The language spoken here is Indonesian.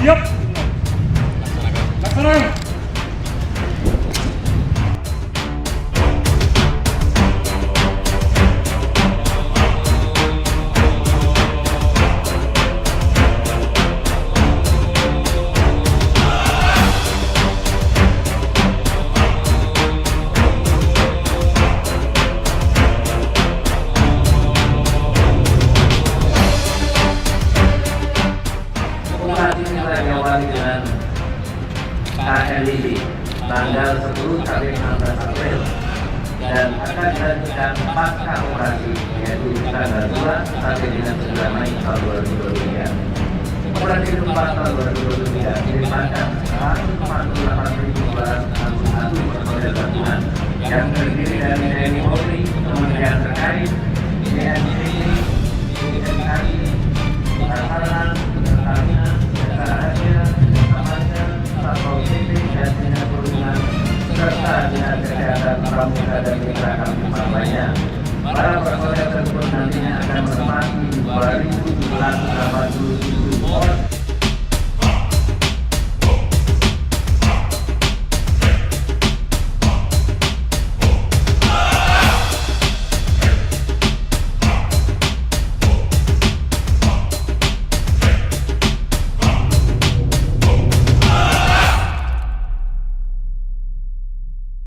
Siap. Laksanakan. Dengan KLIB tanggal 10 sampai 16 April dan akan dilanjutkan pasca operasi yaitu tanggal 2 sampai dengan 9 Mei tahun 2023. Operasi gempa tahun 2023 dilimpahkan 148.261 personel gabungan yang terdiri dari TNI Polri, kementerian terkait,